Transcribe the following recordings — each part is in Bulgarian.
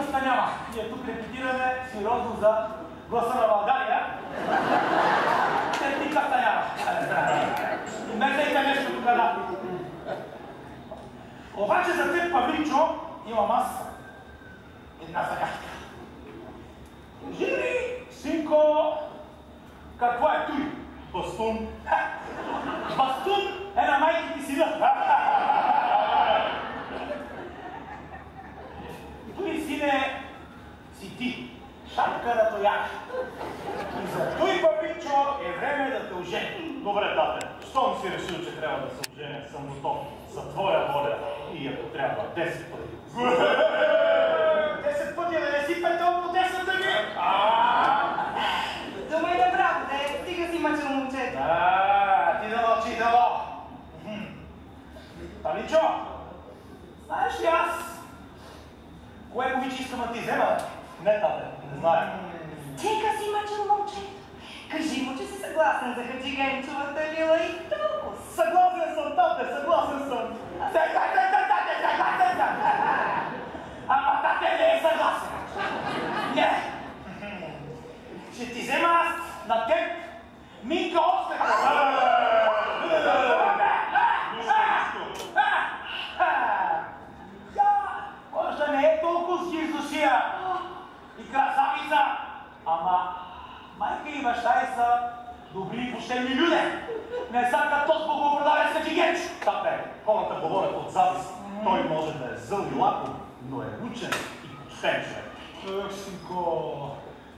Никакъвста няма. Ние тук репетираме сериозно за Гласа на България. Никакъвста няма. Мерзайте нещо тук, да. Обаче за теб, Павличо, имам аз една загадка. Кажи ми, синко, какво е той? Бастун. Бастун е на майки ти сина. Той, сине, си ти. Шапка на тояк. И за той, Павличо, е време да те ожени. Добре, тате, щом си решил, че трябва да се оженя, съм готов за твоя воля и ако трябва 10 пъти. 10 пъти да не си петъл по 10-та ми! Думай направо, де, стига си мъчил момчето. Ти да мълчи, дало! Павличо, знаеш ли аз кое момиче искам да ти взема? Не, тате, не знаем. Стига си мъчил момчето. Кажи му, че си съгласен за Хаджигенчовата лила и толкова. Съгласен съм, тате, съгласен съм. Съгласен! Ама тате не е съгласен. Не. Ще ти взема аз на теб Минка Остека. Може да не е толкова с издушия и красавица, ама майка и баща й са добри и почтени люди. Не са като с богопродавец Хаджигенчо. Тате, хората говорят от завист. Той може да е зъл и лаком, но е учен и почтен човек. Синко,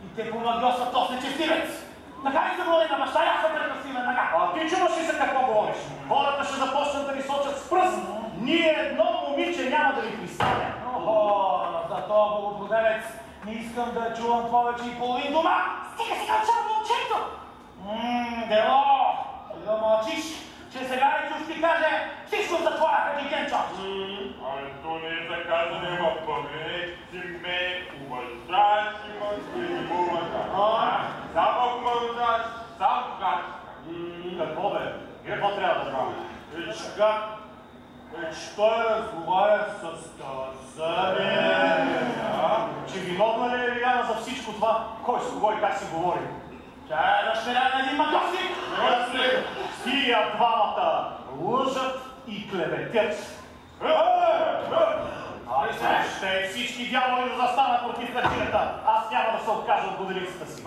и те помагиосват този нечестивец. Така ли се води на баща, аз съм прекрасивен нага. А ти чуваш ли за какво говориш? Хората ще започнат да ни сочат с пръст. Ние едно момиче няма да ви пристане. Охо, за този богопродавец не искам да чувам повече и половин дума. Стига си кълчал момчето. Дело, да мълчиш, че сега ли ще ти каже всичко за твоя Хаджигенчо. Але то не е за казане, ма пъмнете ме, уважаш ме, и му уважаш. Само мълчаш, сам кажеш. Какво бе? Какво трябва да правим? Той разговаря с Тазаре. Че виновна ли е Лиляна за всичко това? Кой с кого и как си говори? Тя е дъщеря на един магосник. Тия двамата лъжат и клеветят. Ще всички дяволи да застанат против качинета. Аз няма да се откажа от годеницата си.